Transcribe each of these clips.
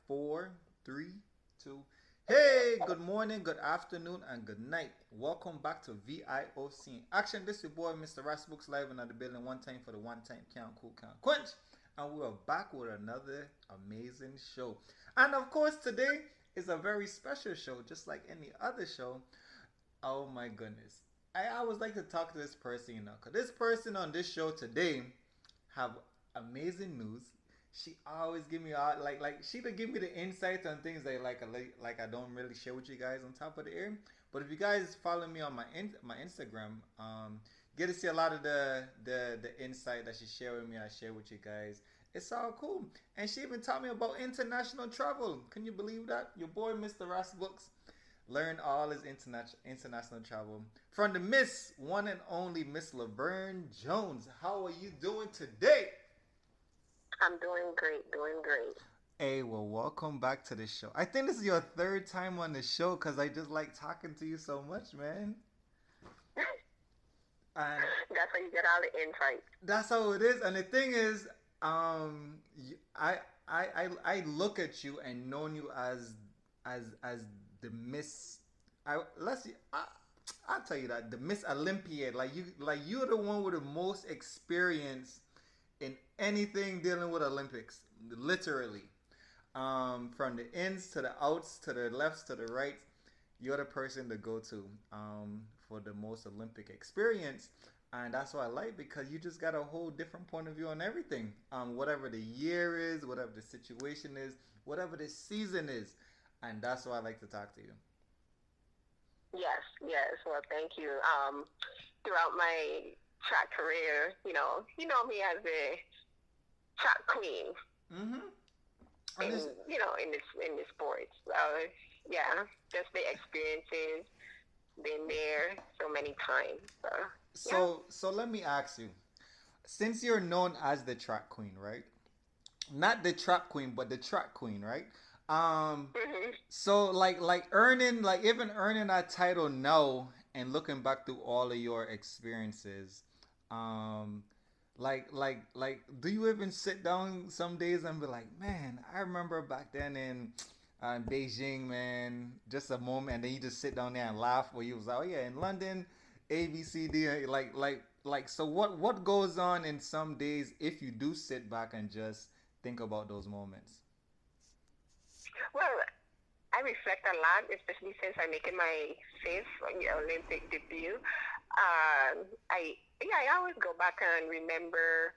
Four, three, two. Hey, good morning, good afternoon, and good night. Welcome back to VIOC Action. This is your boy, Mr. Books, live in the building. One time for the one time count, cool count, quench. And we are back with another amazing show. And of course, today is a very special show, just like any other show. Oh my goodness. I always like to talk to this person, because this person on this show today have amazing news. She always give me all like she would give me the insights on things that like I don't really share with you guys on top of the air. But if you guys follow me on my Instagram, get to see a lot of the insight that she share with me. I share with you guys. It's all cool. And she even taught me about international travel. Can you believe that? Your boy Mr. Ross Books learned all his international travel from the Miss one and only Miss LaVerne Jones. How are you doing today? I'm doing great, doing great. Hey, well, welcome back to the show. I think this is your third time on the show because I just like talking to you so much, man. And That's how you get all the insights. that's how it is. And the thing is, I look at you and known you as the Miss. Let's see. I'll tell you that the Miss Olympiad. Like you're the one with the most experience in anything dealing with Olympics, literally. From the ins to the outs to the lefts to the rights, you're the person to go to for the most Olympic experience. And that's what I like because you just got a whole different point of view on everything. Whatever the year is, whatever the situation is, whatever the season is. And that's why I like to talk to you. Yes, yes. Well, thank you. Throughout my track career, you know me as a track queen Mm-hmm. in And this, in the sports. Yeah, just the experiences, been there so many times. So yeah. so let me ask you, since you're known as the track queen, right? Not the trap queen, but the track queen, right? Um, hmm so like earning like even earning that title now and looking back through all of your experiences, um, do you even sit down some days and be like, man, I remember back then in Beijing, man, just a moment, and then you just sit down there and laugh where you was like, oh yeah, in London, A B C D, like so what goes on in some days if you do sit back and just think about those moments? Well, I reflect a lot, especially since I'm making my fifth Olympic debut. I always go back and remember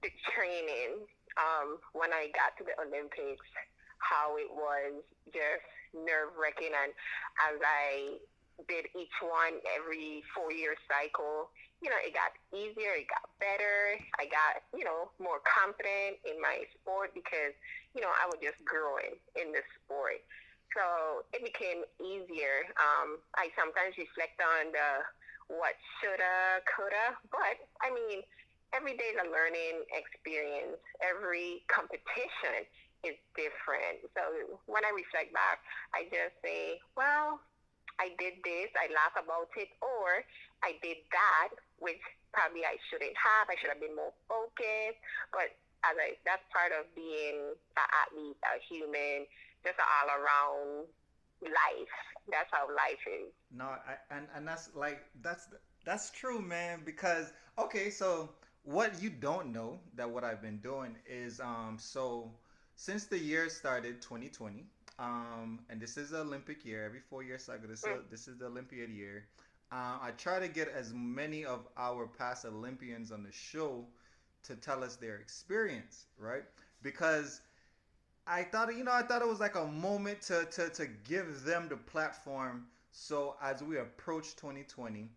the training when I got to the Olympics, how it was just nerve wracking, and as I did each one every 4 year cycle, it got easier, it got better. I got more confident in my sport because I was just growing in the sport. So it became easier. I sometimes reflect on the what shoulda, coulda, but I mean, every day is a learning experience. Every competition is different. So when I reflect back, I just say, well, I did this, I laugh about it, or I did that, which probably I shouldn't have. I should have been more focused. But that's part of being an athlete, a human, just an all around life. That's how life is. No, and that's true, man. Because okay, so what you don't know that what I've been doing is so since the year started 2020, and this is the Olympic year. Every 4 year cycle, this is the Olympiad year. I try to get as many of our past Olympians on the show to tell us their experience, right? Because I thought it was like a moment to give them the platform. So as we approach 2020,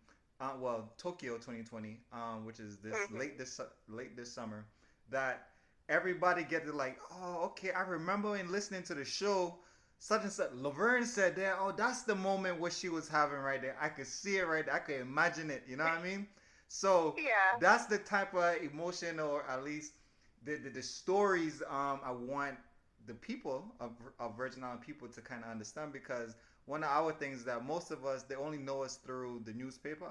Tokyo 2020, which is this Mm-hmm. late this summer, that everybody get to like, oh, okay, I remember in listening to the show, such and such. Laverne said that, oh, that's the moment what she was having right there. I could see it right there. I could imagine it. You know what I mean? So Yeah. that's the type of emotion, or at least the stories I want the people of Virgin Island people to kind of understand, because one of our things that most of us they only know us through the newspaper,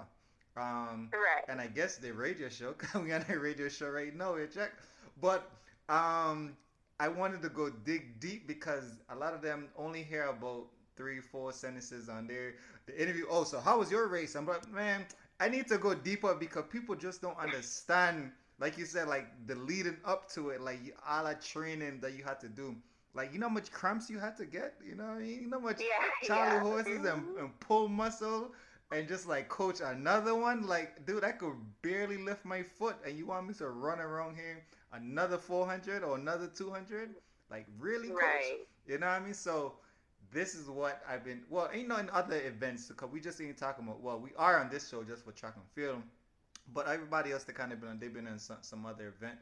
Right. and I guess the radio show. 'Cause we on a radio show right now, we check, but um, I wanted to go dig deep because a lot of them only hear about 3, 4 sentences on there. The interview. Oh, so how was your race? I'm like, man, I need to go deeper because people just don't understand. Like you said, like the leading up to it, like all that training that you had to do. Like you know how much cramps you had to get. You know what I mean? You know how much Yeah, Charlie yeah. horses and pull muscle and just like coach another one. Like, dude, I could barely lift my foot, and you want me to run around here another 400 or another 200? Like, really, coach? Right. You know what I mean? So, this is what I've been. Well, you know, in other events, because we just ain't talking about. Well, we are on this show just for track and field, but everybody else that kind of been, they've been in some other event,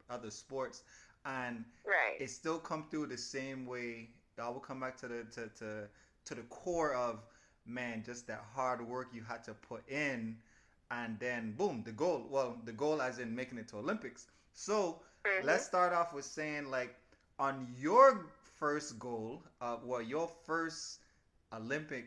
other sports, and Right. it still come through the same way. I will come back to the core of, man, just that hard work you had to put in, and then boom, the goal. Well, the goal as in making it to Olympics. So let's Mhm. start off with saying, like, on your first goal, well, your first Olympic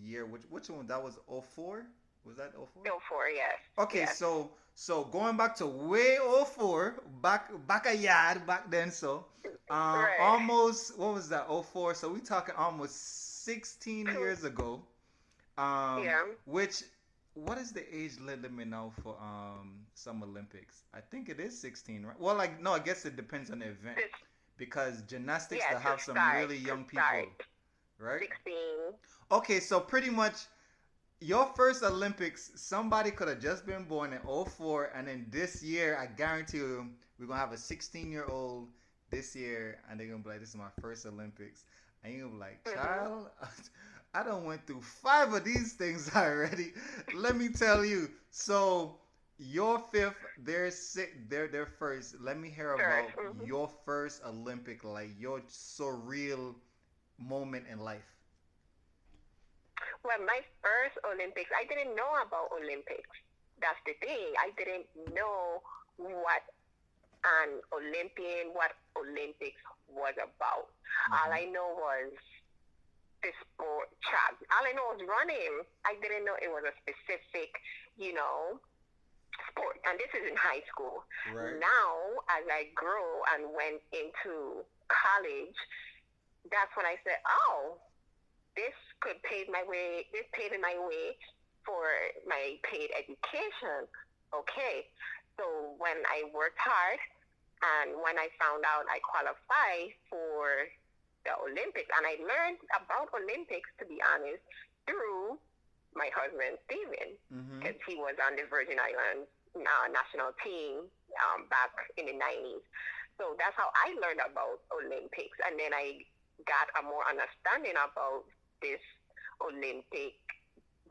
year, which one that was? 04? Was that 04? Go for it. Yes. Okay, Yes. so going back to way 04, back a yard back then. So Right. almost, what was that, 04? So we talking almost 16 years ago. Yeah. Which, what is the age limit now for some Olympics? I think it is 16, right? Well, like, no, I guess it depends on the event This, because gymnastics yeah. they have some really To young people, start. right? 16. Okay, so pretty much your first Olympics, somebody could have just been born in 04, and then this year, I guarantee you, we're gonna have a 16-year-old this year, and they're gonna be like, "This is my first Olympics," and you're gonna be like, Mhm. "Child, I done went through 5 of these things already." Let me tell you. So your fifth, their first. Let me hear First. about your first Olympic, like your surreal moment in life. Well, my first Olympics, I didn't know about Olympics. That's the thing. I didn't know what what Olympics was about. All Mm-hmm. I know was the sport track. All I know was running. I didn't know it was a specific, you know, sport. And this is in high school. Right. Now, as I grew and went into college, that's when I said, oh, this could pave my way, this paving my way for my paid education. Okay. So when I worked hard and when I found out I qualified for the Olympics, and I learned about Olympics, to be honest, through my husband, Steven, Mm-hmm. because he was on the Virgin Islands national team back in the 90s. So that's how I learned about Olympics. And then I got a more understanding about this Olympic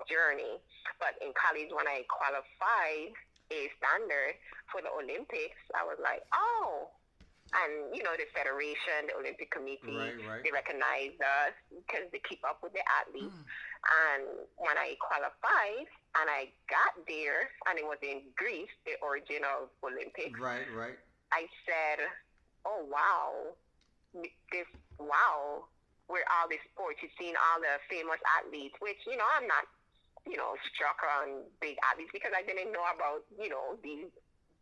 journey. But in college, when I qualified a standard for the Olympics, I was like, oh, and the federation, the Olympic Committee, Right, right. they recognize us because they keep up with the athletes. And when I qualified and I got there, and it was in Greece, the origin of Olympics, Right, right. I said, "Oh wow, this wow, we're all this sports. You've seen all the famous athletes, which I'm not, struck on big athletes because I didn't know about these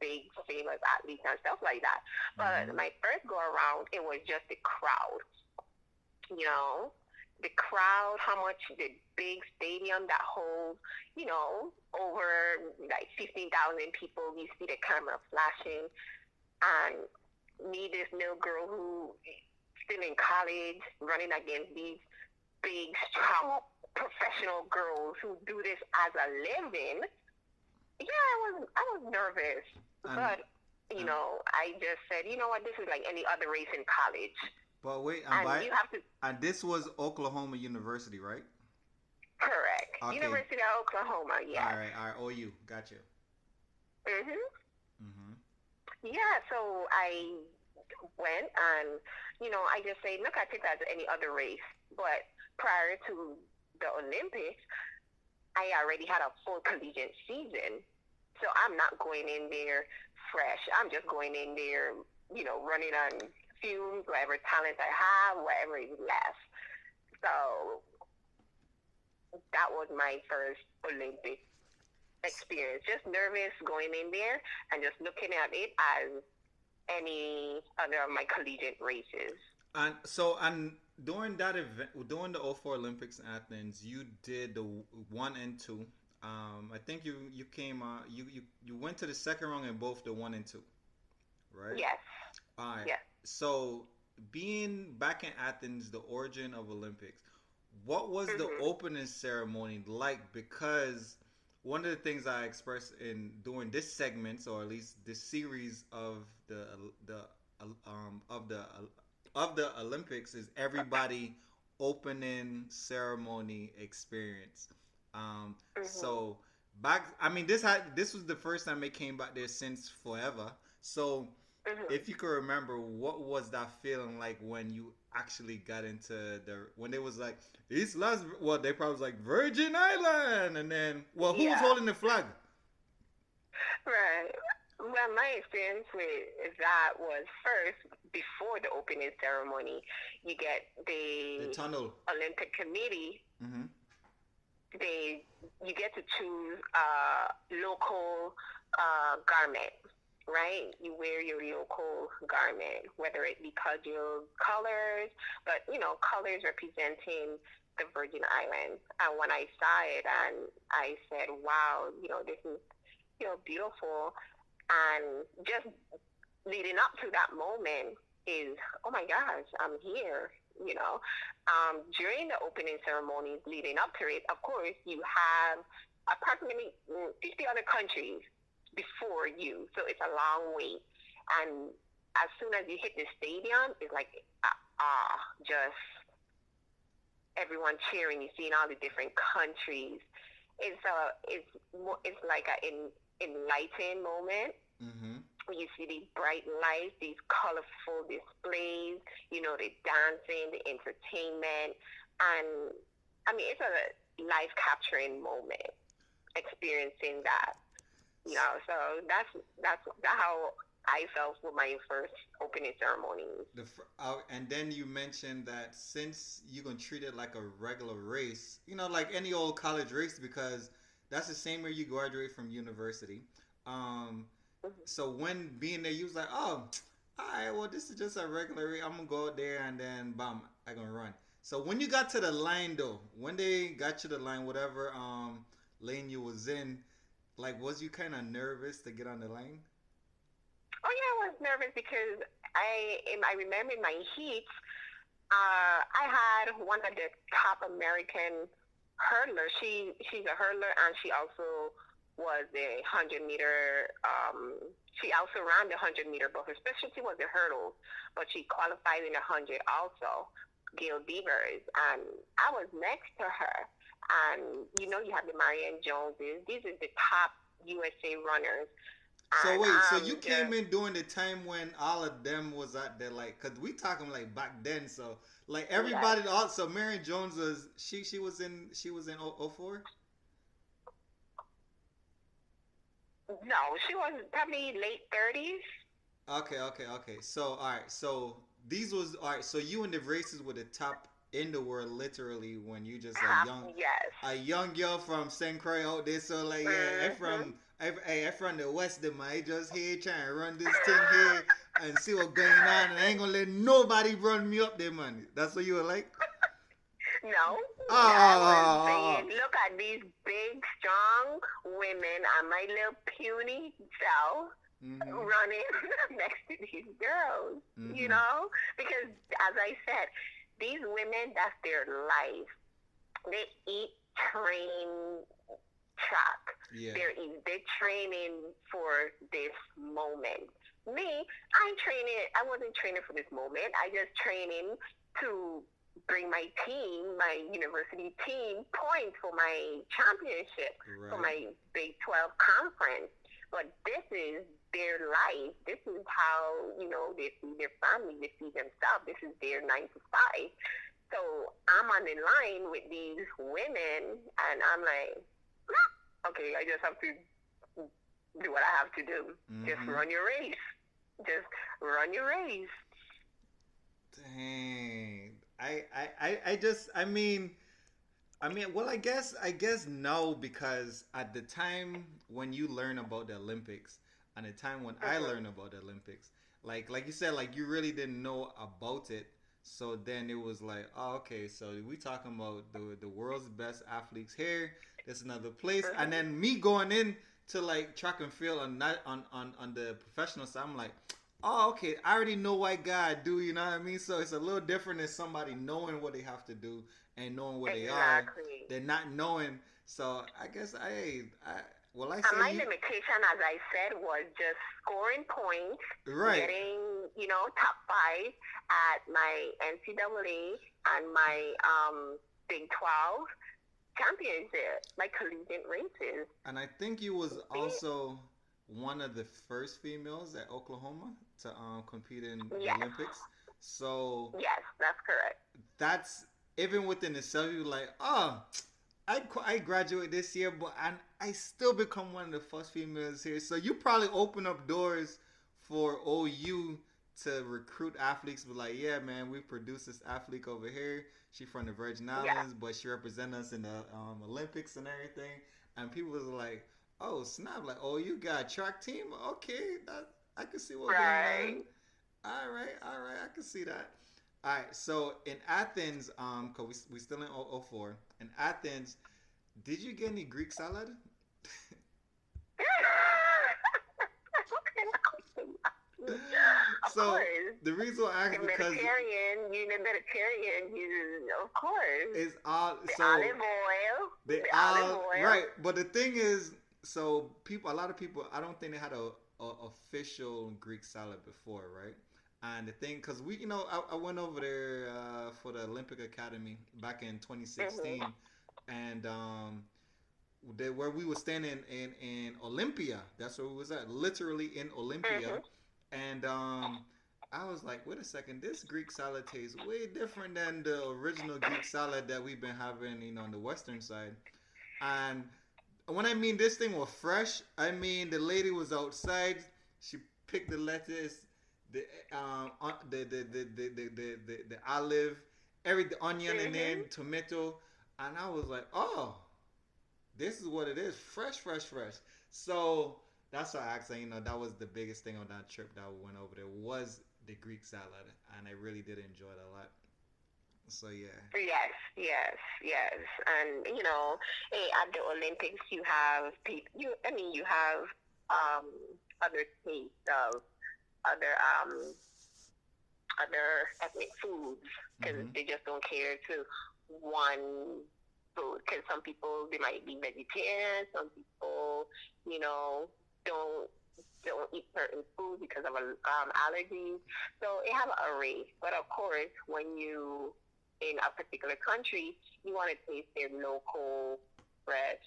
big famous athletes and stuff like that. But Mm-hmm. my first go around, it was just the crowd. You know, the crowd, how much the big stadium that holds, over like 15,000 people. You see the camera flashing, and me, this little girl who still in college, running against these big, strong, professional girls who do this as a living. Yeah, I was nervous, And but I just said, you know what, this is like any other race in college, but wait, and you have to and this was Oklahoma University, right? correct Okay. University of Oklahoma. Yes. All right. OU, got you. Mhm. Mm-hmm. Yeah. So I went, and I just say, look at it as any other race, but prior to the Olympics, I already had a full collegiate season. So I'm not going in there fresh. I'm just going in there, running on fumes, whatever talent I have, whatever is left. So that was my first Olympic experience. Just nervous going in there and just looking at it as any other of my collegiate races. And during that event, during the '04 Olympics in Athens, you did the one and two. I think you came you went to the second round in both the one and two, right? Yes, All right. yes. So being back in Athens, the origin of Olympics, what was the Mhm. opening ceremony like? Because one of the things I expressed in doing this segment, or at least this series of the of the Olympics, is everybody opening ceremony experience. Mhm. So I mean, this was the first time it came back there since forever. So Mhm. if you could remember, what was that feeling like when you actually got into when they was like East Las, well, they probably was like Virgin Island, and then, well, who was Yeah. holding the flag? Right. Well, my experience with that was first before the opening ceremony, you get The the tunnel. Olympic Committee. Mm-hmm. They you get to choose a local garment, right? You wear your local garment, whether it be cudgel colors, but colors representing the Virgin Islands. And when I saw it, and I said, "Wow, this is beautiful." And just leading up to that moment is, oh my gosh, I'm here. You know, during the opening ceremonies leading up to it, of course, you have approximately 50 other countries before you, so it's a long wait. And as soon as you hit the stadium, it's like just everyone cheering. You're seeing all the different countries. It's like an enlightening moment. Mm-hmm. You see these bright lights, these colorful displays, the dancing, the entertainment, and I mean, it's a life capturing moment experiencing that. So that's how I felt with my first opening ceremonies. And then you mentioned that since you're gonna treat it like a regular race, like any old college race, because that's the same way you graduate from university. Um, Mm-hmm. so when being there, you was like, oh, all right, well, this is just a regular race. I'm gonna go out there and then, bam, I gonna run. So when you got to the line though, when they got you the line, whatever lane you was in, like, was you kind of nervous to get on the line? Oh yeah, I was nervous because I remember in my heats, I had one of the top American hurdlers. She's a hurdler, and she also was a 100 meter. She also ran the 100 meter, but her specialty was the hurdles. But she qualified in the 100 also, Gail Beavers, and I was next to her. And you have the Marianne Joneses. These are the top USA runners, So and wait, so I'm you came just in during the time when all of them was out there, like, cause we talking like back then. So like yes. everybody, also Mary Jones was she was in 04. No, she was probably late 30s. Okay. So all right, so these was all right. So you in the races were the top in the world, literally, when you just Half, yes. a young girl from St. Croix out there. So like, yeah, Mhm. I from the west. Them I just here trying to run this thing here and see what's going on, and I ain't gonna let nobody run me up there, man. That's what you were like. No, Oh, I was oh, saying, look at these big, strong women and my little puny self Mhm. running next to these girls, Mhm. Because, as I said, these women, that's their life. They eat, train, track. Yeah. They're training for this moment. Me, I wasn't training for this moment. I just training to bring my team, my university team, points for my championship, for Right. my Big 12 conference. But this is their life. This is how, they feed their family, they feed themselves. This is their 9 to 5. So I'm on the line with these women, and I'm like, okay, I just have to do what I have to do. Just Mhm. run your race. Just run your race. Dang. I just I mean, well, I guess no, because at the time when you learn about the Olympics and the time when I Mhm. learned about the Olympics, like you said, like you really didn't know about it. So then it was like, oh, okay, so we talking about the world's best athletes here. There's another place, and Mhm. then me going in to like track and field on that on the professional side. I'm like, oh, okay, I already know what guy I do. You know what I mean? So it's a little different than somebody knowing what they have to do and knowing where they are Exactly. than not knowing. So I guess I well, I And say my you limitation, as I said, was just scoring points, right. getting, top five at my NCAA and my Big 12 championship, my collegiate races. And I think you was also one of the first females at Oklahoma to compete in the Yes, Olympics. So yes, that's correct. that's even within itself. You like, oh, I graduate this year, but I still become one of the first females here. So you probably open up doors for OU to recruit athletes. But like, yeah, man, we produce this athlete over here. She from the Virgin Yeah, Islands, but she represent us in the Olympics and everything. And people was like, oh snap, like, oh, you got a track team? Okay, that I can see what's going on. right. All right, I can see that. All right, so in Athens, cause we still in 004. In Athens, did you get any Greek salad? What kind of question? Of So course. the reason why I The asked because Mediterranean, of course. it's all The so olive oil, they the olive all oil. right, but the thing is, so people, a lot of people, I don't think they had a official Greek salad before, right? And the thing, cause we, I went over there for the Olympic Academy back in Mhm. 2016, and where we were standing in Olympia. That's where we was at, literally in Olympia. Mhm. And I was like, wait a second, this Greek salad tastes way different than the original Greek salad that we've been having, on the western side. And when I mean this thing was fresh, I mean the lady was outside. She picked the lettuce, the the olive, the onion, and then Mhm. tomato, and I was like, oh, this is what it is, fresh, fresh, fresh. So that's why I asked. That was the biggest thing on that trip that we went over there was the Greek salad, and I really did enjoy it a lot. So yeah. Yes, yes, yes. And at the Olympics, you have people. You have um other states of other other ethnic foods because Mm-hmm. they just don't cater to one food. Because some people they might be vegetarian, some people you know don't don't eat certain foods because of allergies. So it have an array. But of course, when you in a particular country, you want to taste their local fresh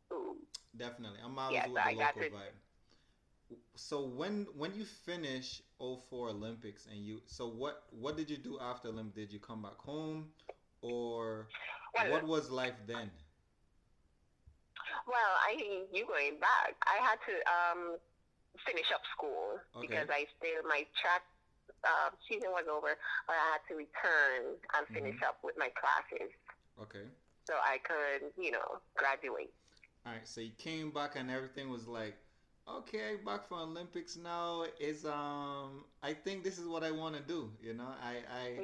food. Definitely, I'm always Yes, with the I got local to. vibe. So when you finish '04 Olympics and so what did you do after Olympics? Did you come back home, or Well, what was life then? you going back. I had to finish up school Okay. because I still my track season was over, but I had to return and finish Mm-hmm. up with my classes Okay. so I could, graduate. All right. So you came back and everything was like, okay, back for Olympics now. Is I think this is what I want to do. Yeah, I.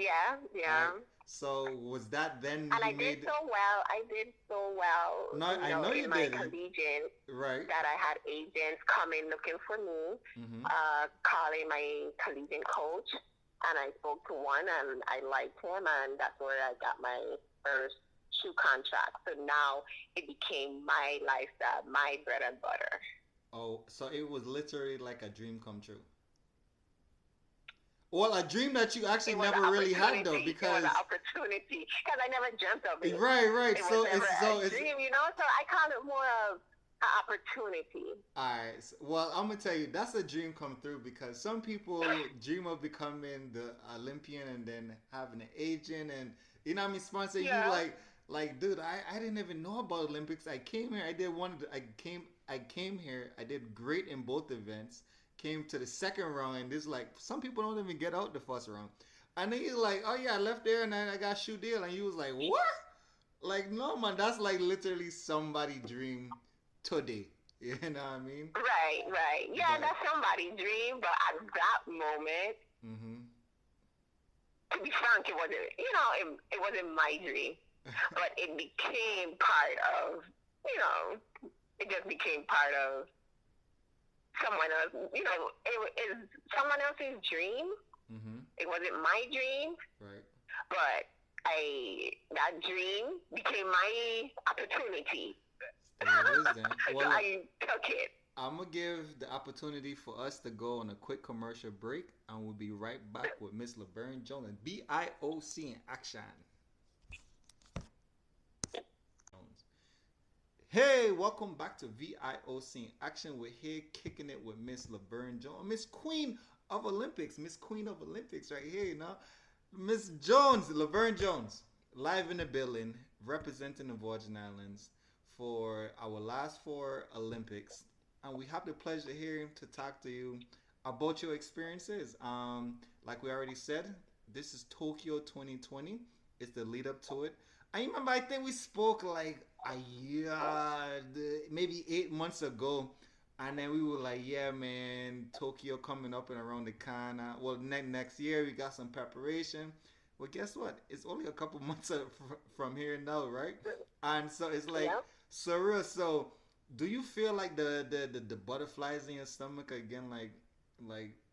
yeah. So was that then And you I did made? so well. I did so well, No, I know you in my did. collegiate Right. that I had agents coming looking for me, Mm-hmm. calling my collegiate coach, and I spoke to one, and I liked him, and that's where I got my first shoe contract. So now it became my lifestyle, my bread and butter. Oh, so it was literally like a dream come true. Well, a dream that you actually It was an never really had though, opportunity. It was an because opportunity because I never dreamt of it. right, right. It was So never a it's dream, So I call it more of an opportunity. all right. Well, I'm gonna tell you that's a dream come through because some people dream of becoming the Olympian and then having an agent and what I mean sponsor you Yeah. like dude, I didn't even know about Olympics. I came here. I did one. I came here. I did great in both events. Came to the second round and this like some people don't even get out the first round. And then he's like, oh yeah, I left there and then I got shoe deal. And he was like, what? Like no man, that's like literally somebody dream today. You know what I mean? Right, right. Yeah, But that's somebody's dream, but at that moment, mm-hmm. to be frank, it wasn't, it wasn't my dream. But it became part of, it just became part of someone else. It is someone else's dream. Mm-hmm. It wasn't my dream, Right. but that dream became my opportunity. There it is then. So Well, look, I took it. I'm gonna give the opportunity for us to go on a quick commercial break, and we'll be right back with Miss LaVerne Jones and VIOC in action. Hey, welcome back to VIOC in action. We're here kicking it with Miss LaVerne Jones, Miss Queen of Olympics, Miss Queen of Olympics, right here, Miss Jones, LaVerne Jones, live in the building, representing the Virgin Islands for our last four Olympics, and we have the pleasure here to talk to you about your experiences. Like we already said, this is Tokyo 2020. It's the lead up to it. I remember. I think we spoke like a year, maybe 8 months ago, and then we were like, "Yeah, man, Tokyo coming up and around the corner. Well, next year we got some preparation." Well, guess what? It's only a couple months from here now, right? And so it's like Yep. surreal. So, do you feel like the butterflies in your stomach again, like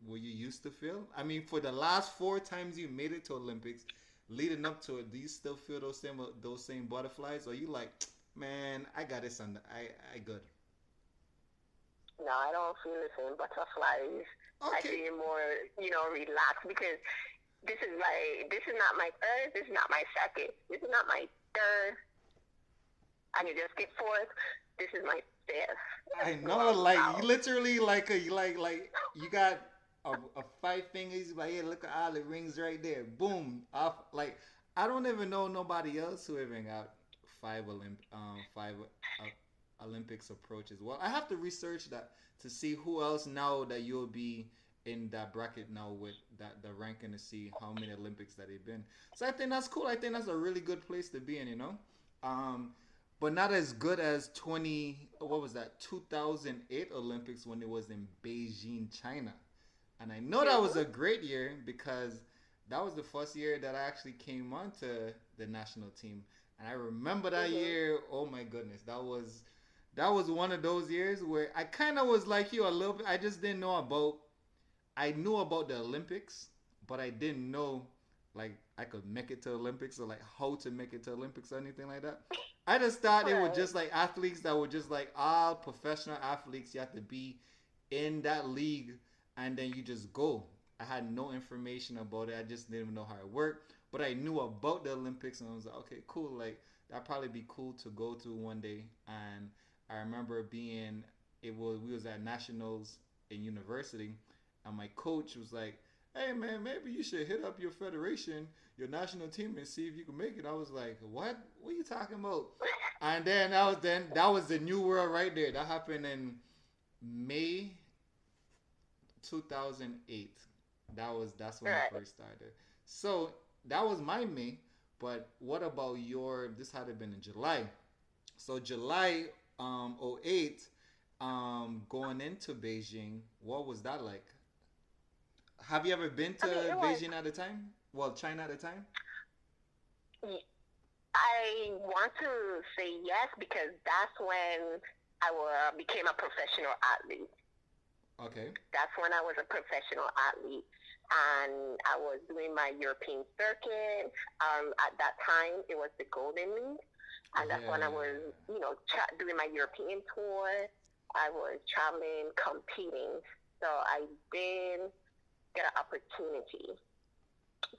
what you used to feel? I mean, for the last four times you made it to Olympics, leading up to it, do you still feel those same butterflies, or you like, man, I got this under, I good. No, I don't feel the same butterflies. I Okay. feel more, relaxed because this is not my first, this is not my second, this is not my third, and you just skip fourth. This is my I fifth know, World like you Cup. literally like you got a five fingers, but yeah, look at all the rings right there. Boom, off. Like I don't even know nobody else who even got five Olympics approaches. Well, I have to research that to see who else now that you'll be in that bracket now with that the ranking to see how many Olympics that they've been. So I think that's cool. I think that's a really good place to be in. Um, but not as good as 20, what was that, 2008 Olympics when it was in Beijing, China. And I know that was Hmm. a great year because that was the first year that I actually came onto the national team. And I remember that Hmm. year, oh my goodness, that was one of those years where I kind of was like you a little bit. I just didn't know about I knew about the Olympics, but I didn't know like I could make it to Olympics or like how to make it to Olympics or anything like that. I just thought they were Right. just like athletes that were just like all professional athletes. You have to be in that league and then you just go. I had no information about it. I just didn't know how it worked. But I knew about the Olympics and I was like, okay, cool. Like that'd probably be cool to go to one day. And I remember being it was we was at nationals in university and my coach was like, "Hey man, maybe you should hit up your federation, your national team, and see if you can make it." I was like, "What? What are you talking about?" And then that was the new world right there. That happened in May 2008. That's when it Right. first started. So that was my May. But what about your? This had been in July. So July '08, going into Beijing. What was that like? Have you ever been I mean, to it was. Beijing at the time? Well, China at the time? I want to say yes because that's when became a professional athlete. Okay. That's when I was a professional athlete, and I was doing my European circuit. At that time, it was the Golden League, and that's when I Yeah. was, doing my European tour. I was traveling, competing. So I did get an opportunity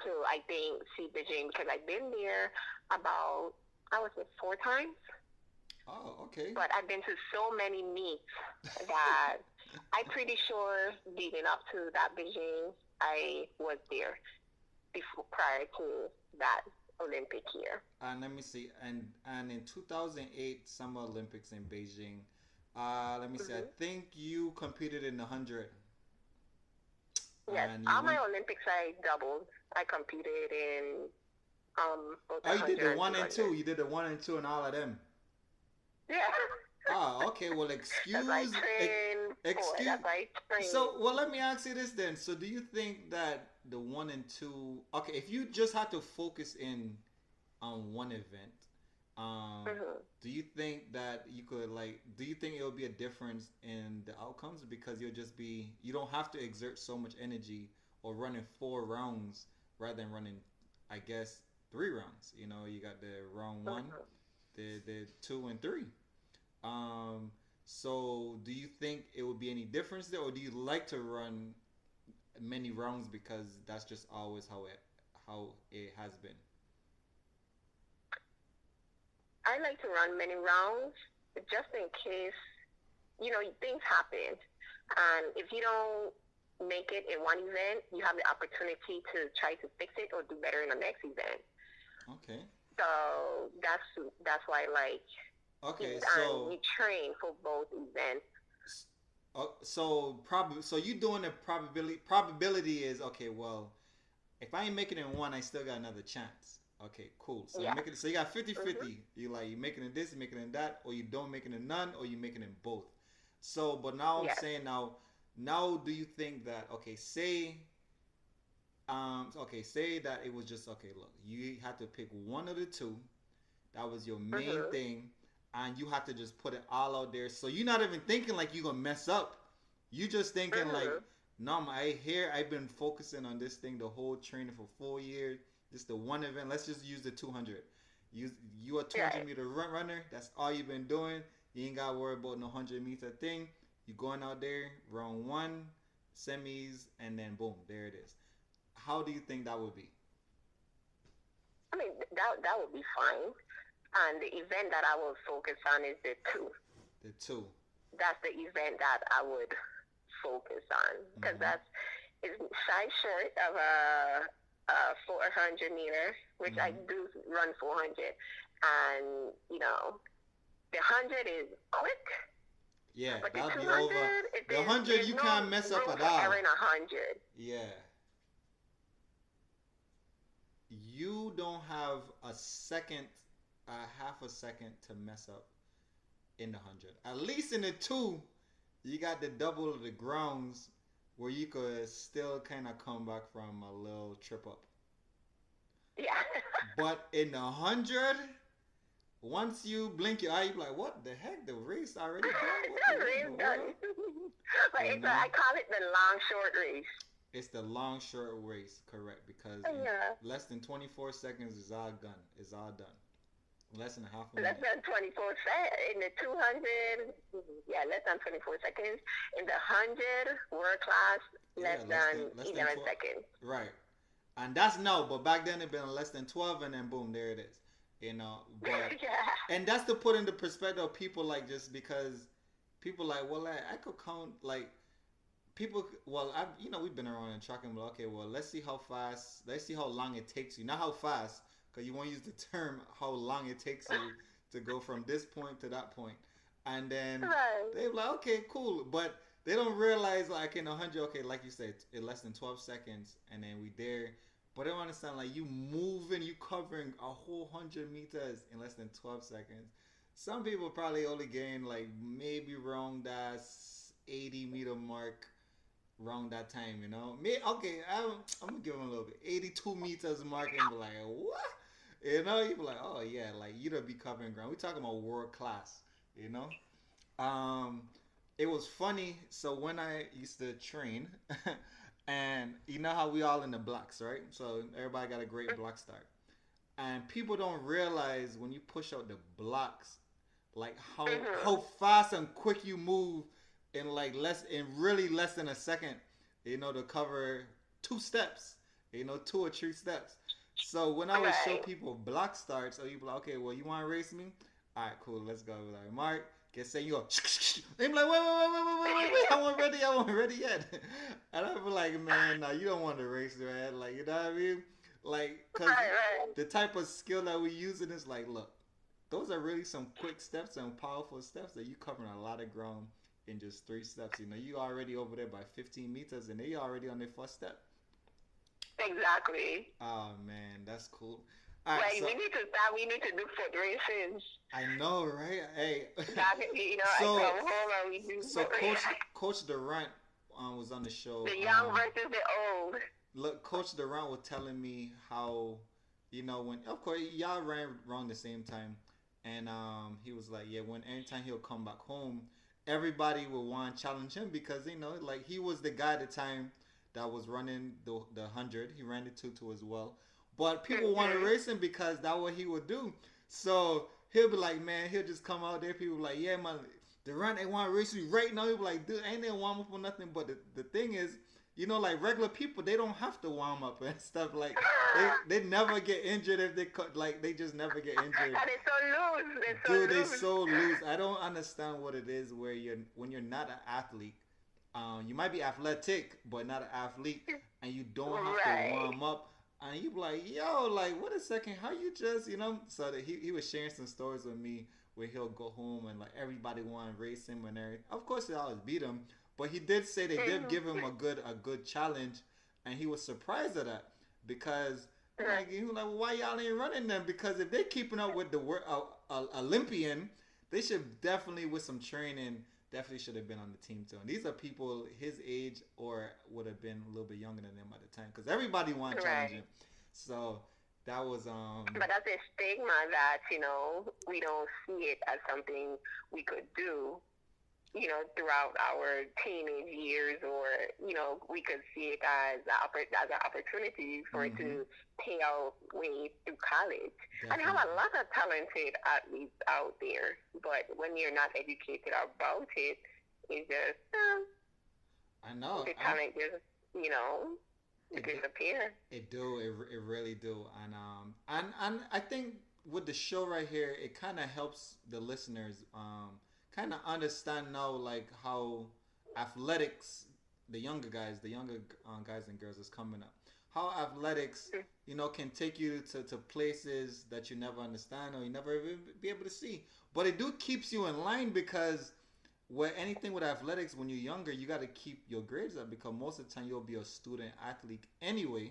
to, I think, see Beijing because I've been there about, I would say, four times. Oh, okay. But I've been to so many meets that I'm pretty sure leading up to that Beijing, I was there before prior to that Olympic year. And let me see. And in 2008 Summer Olympics in Beijing, let me see. I Hmm. think you competed in the 100 Yes, and you all my went. Olympics I doubled. I competed in both Oh, the you did the 100 and 1 and 2. 200. You did the 1 and 2 and all of them. Yeah. Ah, okay. Well, That's what I train for. excuse. That's what I train. So, well, let me ask you this then. So, do you think that the one and two? Okay, if you just had to focus in on one event, um, Hmm. do you think that you could like? Do you think it will be a difference in the outcomes because you'll just be you don't have to exert so much energy or running 4 rounds rather than running, I guess, 3 rounds. You know, you got the round one, Hmm. the two and three. Um, so do you think it would be any difference there, or do you like to run many rounds because that's just always how it has been? I like to run many rounds just in case, things happen. And if you don't make it in one event, you have the opportunity to try to fix it or do better in the next event. Okay. So that's why I like, Okay. and we train for both events. So you doing the probability is okay. Well, if I ain't making it in one, I still got another chance. Okay, cool. So you Yes. make it. So you got 50 Hmm. 50. You like you making it this, you making it that, or you don't making it none, or you making it both. So, but now I'm Yes. saying now do you think that okay, say that it was just okay. Look, you had to pick one of the two. That was your main Hmm. thing, and you have to just put it all out there. So you're not even thinking like you're gonna mess up. You just thinking like, Hmm. no, I here I've been focusing on this thing the whole training for 4 years. This the one event. Let's just use the 200. You a 200 Right. meter runner. That's all you've been doing. You ain't gotta worry about no 100 meter thing. You going out there, round one, semis, and then boom, there it is. How do you think that would be? I mean, that would be fine. And the event that I will focus on is the two. The two. That's the event that I would focus on because Mm-hmm. it's shy short of a 400 meter, which I Mm-hmm. do run 400, and the 100 is quick, Yeah, but the that'll be over. 200 The 100 there's you no can't mess up room at for error all. in 100. Yeah, you don't have a second, a half a second to mess up in the 100. At least in the two, you got the double of the grounds where you could still kind of come back from a little trip up. Yeah. But in the 100, once you blink your eye, you be like, what the heck? The race already done? What in the Race done. world? But You I know? call it the long short race. It's the long short race, correct? Because in Yeah. less than 24 seconds is all done. It's all done. Less than half a Less minute. than 24 seconds in the 200. Yeah, less than 24 seconds. In the 100 world class, less Yeah, than less than 11 12. seconds. Right. And that's no, but back then it been less than 12, and then boom, there it is. You know, but Yeah. and that's to put into perspective of people like just because people like well I could count like people well I we've been around and trucking but okay well let's see how long it takes you not how fast because you want to use the term how long it takes you to go from this point to that point and then Right. they're like okay cool but they don't realize like in 100 okay like you said in less than 12 seconds and then we there but they don't understand like you moving you covering a whole 100 meters in less than 12 seconds some people probably only gain like maybe around that 80-meter mark around that time, you know. Me, okay, I'm gonna give him a little bit. 82 meters mark and be like, what? You know, you be like, oh yeah, like you'd be covering ground. We talking about world class, you know. Um, it was funny. So when I used to train, and you know how we all in the blocks, right? So everybody got a great block start, and people don't realize when you push out the blocks, like how Mm-hmm. fast and quick you move in like less in really less than a second, to cover 2 steps, 2 or 3 steps. So when I would show Right. people block starts, or you be like, okay, well you want to race me? All right, cool, let's go. Like Mark, get say you go. They be like, wait, I wasn't ready yet. And I be like, man, no, you don't want to race, man. Like you know what I mean? Like, cause Right. Right. the type of skill that we using is like, look, those are really some quick steps and powerful steps that you covering a lot of ground in just 3 steps. You already over there by 15 meters and they already on their first step. Exactly. Oh man, that's cool. All right, Like so we need to stop. We need to do foot races. I know, right? Hey, That I so come home and we do so foot races. Coach Durant was on the show. The young versus the old. Look, Coach Durant was telling me how, when of course y'all ran around the same time, and he was like, yeah, when anytime he'll come back home, everybody will want to challenge him because like he was the guy at the time that was running the 100. He ran the 2 as well, but people want to race him because that's what he would do. So he'll be like, man, he'll just come out there. People be like, yeah, man, Durant, they want to race you right now. He'll be like, dude, ain't they warm up for nothing? But the thing is, like regular people, they don't have to warm up and stuff. Like they never get injured if they just never get injured. And it's so loose. Dude, they so loose. I don't understand what it is where when you're not an athlete, you might be athletic but not an athlete, and you don't have to warm up. And you be like, yo, like, what a second, how you just, So that he was sharing some stories with me where he'll go home and like everybody want to race him and everything. Of course, they always beat him. But he did say they did give him a good challenge, and he was surprised at that because he was like, well, why y'all ain't running them? Because if they're keeping up with the Olympian, they should definitely with some training definitely should have been on the team too. And these are people his age or would have been a little bit younger than them at the time because everybody wanted to challenge him. So that was But that's a stigma that we don't see it as something we could do throughout our teenage years, or, we could see it as an opportunity for it to pay our way through college. Definitely. And you have a lot of talented athletes out there, but when you're not educated about it, it just, I know. The talent just, it disappear. It do. It really do. And I think with the show right here, it kind of helps the listeners, kind of understand now like how athletics, the younger guys and girls is coming up, how athletics can take you to places that you never understand or you never even be able to see, but it do keeps you in line because anything with athletics, when you're younger, you got to keep your grades up because most of the time you'll be a student athlete anyway.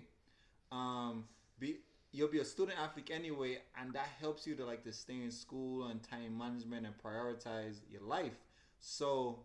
You'll be a student athlete anyway, and that helps you to stay in school and time management and prioritize your life. So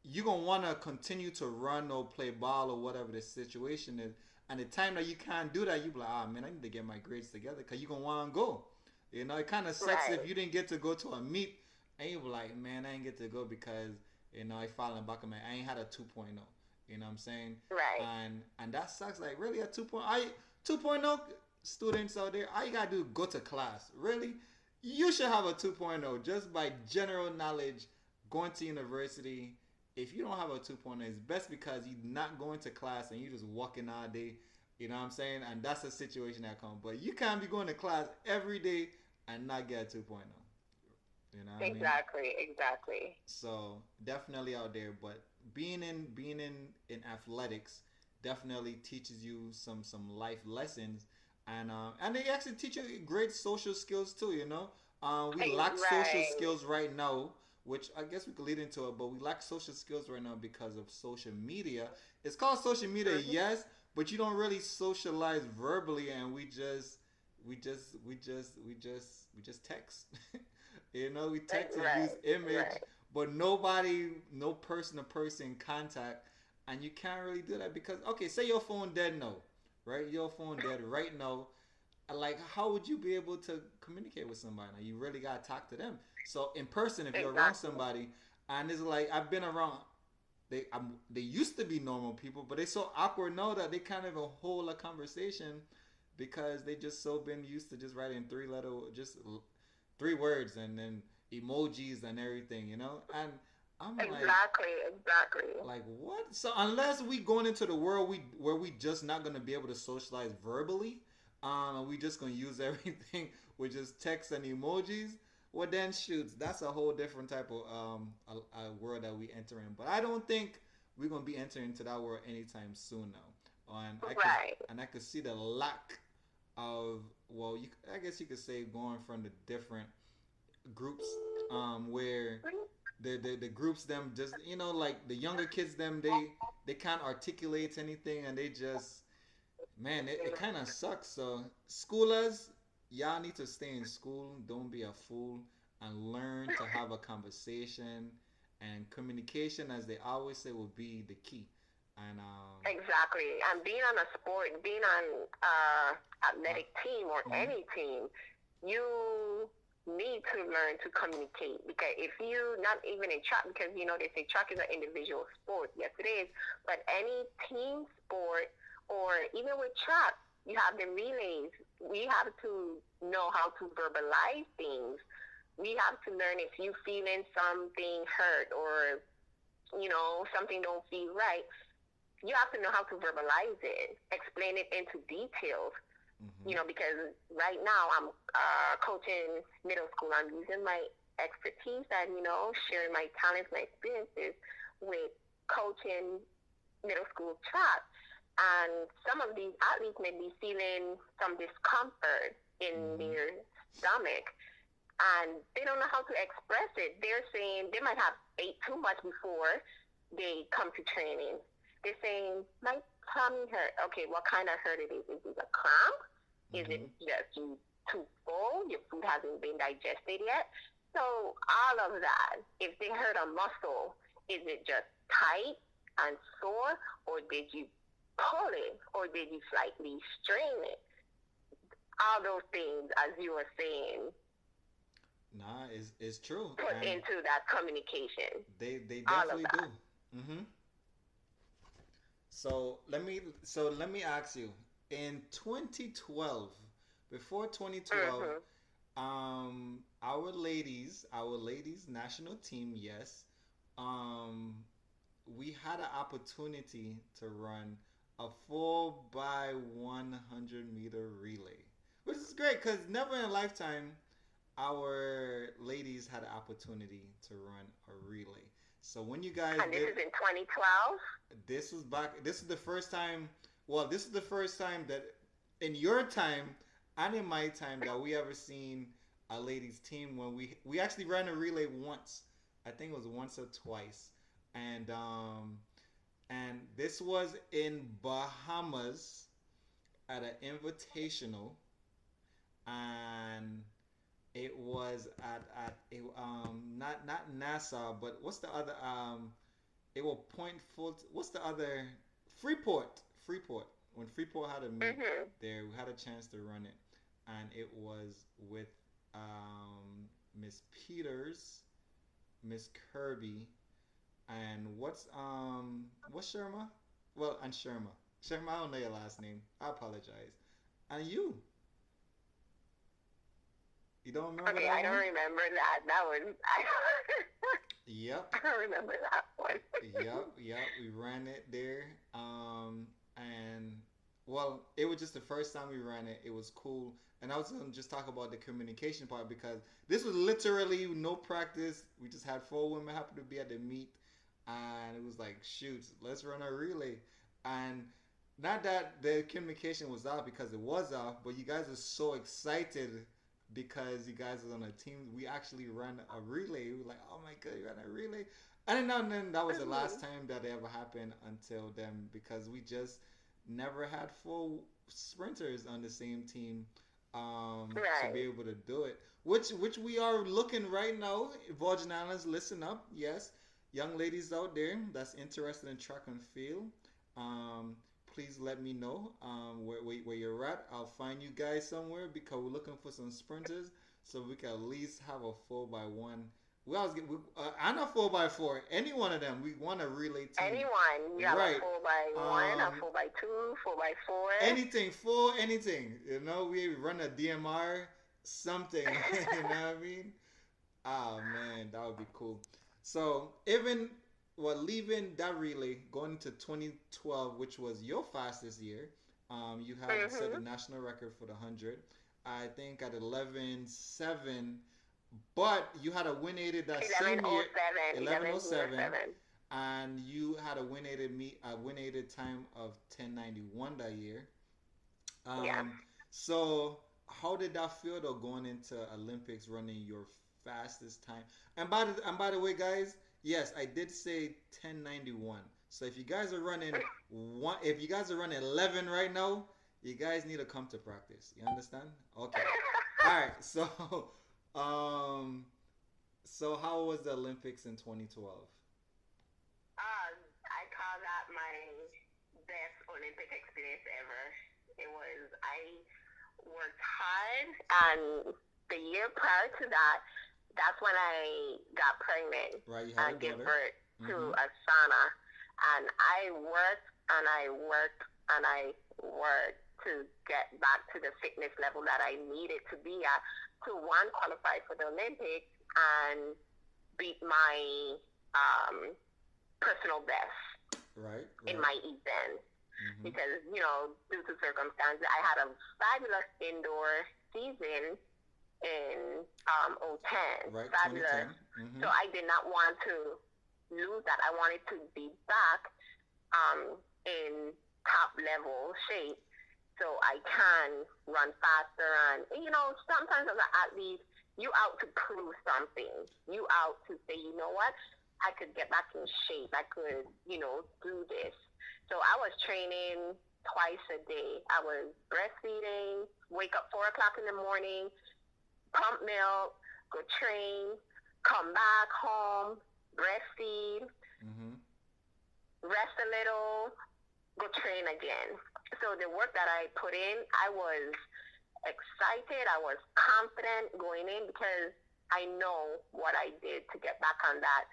you're gonna want to continue to run or play ball or whatever the situation is. And the time that you can't do that, you be like, man, I need to get my grades together because you're gonna want to go. It kind of sucks if you didn't get to go to a meet and you be like, man, I ain't get to go because I fall in back of I ain't had a 2.0. You know what I'm saying? Right. And that sucks. Like really a 2.0 students out there, all you gotta do is go to class. Really, you should have a 2.0 just by general knowledge. Going to university, if you don't have a 2.0, it's best because you're not going to class and you're just walking all day. You know what I'm saying? And that's a situation that comes. But you can't be going to class every day and not get a 2.0. You know what I mean? Exactly. So definitely out there, but being in athletics definitely teaches you some life lessons. And they actually teach you great social skills too, we lack social skills right now, which I guess we could lead into it, but we lack social skills right now because of social media. It's called social media, yes, but you don't really socialize verbally, and we just text. We text and use image, but no person to person contact, and you can't really do that because say your phone dead now. Right, your phone dead right now. Like, how would you be able to communicate with somebody? Now, you really gotta talk to them. So in person, if you're around somebody, and it's like I've been around, they used to be normal people, but they so awkward now that they can't even hold a conversation because they just so been used to just writing just 3 words and then emojis and everything, and I'm exactly. Like what? So unless we going into the world where we just not gonna be able to socialize verbally, and we just gonna use everything with just text and emojis, well then shoots, that's a whole different type of a world that we enter in. But I don't think we're gonna be entering into that world anytime soon now. And I could see the lack of I guess you could say going from the different groups where the groups them just like the younger kids them they can't articulate anything and they just it kind of sucks. So schoolers, y'all need to stay in school. Don't be a fool and learn to have a conversation. And communication, as they always say, will be the key. And Exactly. And being on a sport, being on uh, athletic team or mhm, any team, you need to learn to communicate because if you not even in track because they say track is an individual sport. Yes, it is. But any team sport or even with track, you have the relays. We have to know how to verbalize things. We have to learn if you feeling something hurt or something don't feel right, you have to know how to verbalize it, explain it into details. mhm, Because right now I'm coaching middle school. I'm using my expertise and sharing my talents, my experiences with coaching middle school track. And some of these athletes may be feeling some discomfort in mhm, their stomach and they don't know how to express it. They're saying they might have ate too much before they come to training. They're saying, my tummy hurt. Okay, what kind of hurt it is? Is it a cramp? Is it mhm. just you too full? Your food hasn't been digested yet? So all of that, if they hurt a muscle, is it just tight and sore, or did you pull it, or did you slightly strain it? All those things, as you were saying, Nah, it's true, put and into that communication. they All of definitely that. do. Hmm. So let me ask you. In 2012, before 2012, Mhm. our ladies national team, yes, um, we had an opportunity to run a 4x100 meter relay, which is great because never in a lifetime our ladies had an opportunity to run a relay. So when you guys And this did, is in 2012. this was back. This is the first time. Well, this is the first time that in your time and in my time that we ever seen a ladies team when we actually ran a relay once. I think it was once or twice, and this was in Bahamas at an invitational, and it was at not Nassau, but what's the other it will point full. What's the other Freeport? Freeport. When Freeport had a meet Mhm. there, we had a chance to run it, and it was with Miss Peters, Miss Kirby, and what's Sherma? Well, and Sherma. Sherma, I don't know your last name. I apologize. And you don't remember Okay, that I don't one? remember that. That was Yep. I don't remember that one. Yep. We ran it there. And well, it was just the first time we ran it. It was cool. And I was gonna just talk about the communication part because this was literally no practice. We just had four women happen to be at the meet, and it was like, shoot, let's run a relay. And not that the communication was off because it was off, but you guys are so excited because you guys are on a team. We actually ran a relay. We were like, oh my god, you ran a relay. And then that was the last Mhm. time that ever happened until then because we just never had full sprinters on the same team to be Right. able to do it. Which we are looking right now. Virgin Islands, listen up. Yes, young ladies out there that's interested in track and field. Um, Please let me know where you're at. I'll find you guys somewhere because we're looking for some sprinters so we can at least have a 4x1. I'm a 4x4. Any one of them. We want a relay team. Anyone, you have a Right. 4x1, a Um, 4x2, 4x4. Anything, full anything. We run a DMR, something. You know what I mean? Oh man, that would be cool. So even leaving that relay, going to 2012, which was your fastest year, you had set the Mhm. national record for the 100. I think at 11:07, but you had a win aided that same year, 1107. 11:07, 1107. and you had a win aided time of 10:91 that year. Yeah. Um, so how did that feel though going into Olympics running your fastest time? And by the way, guys, yes, I did say 10:91. So if you guys are running 11 right now, you guys need to come to practice. You understand? Okay. right. So how was the Olympics in 2012? I call that my best Olympic experience ever. It was, I worked hard, and the year prior to that, that's when I got pregnant Right, you and had a gave daughter. birth to Mm-hmm. a son. And I worked and I worked and I worked to get back to the fitness level that I needed to be at to one, qualify for the Olympics and beat my personal best Right. in my event. Mm-hmm. Because, due to circumstances, I had a fabulous indoor season in 2010. Right, Fabulous. 2010. Mm-hmm. So I did not want to lose that. I wanted to be back in top level shape so I can run faster. And, sometimes as an athlete, you out to prove something. You out to say, you know what? I could get back in shape. I could, do this. So I was training twice a day. I was breastfeeding, wake up 4 o'clock in the morning, pump milk, go train, come back home, breastfeed, rest a little, go train again. So the work that I put in, I was excited. I was confident going in because I know what I did to get back on that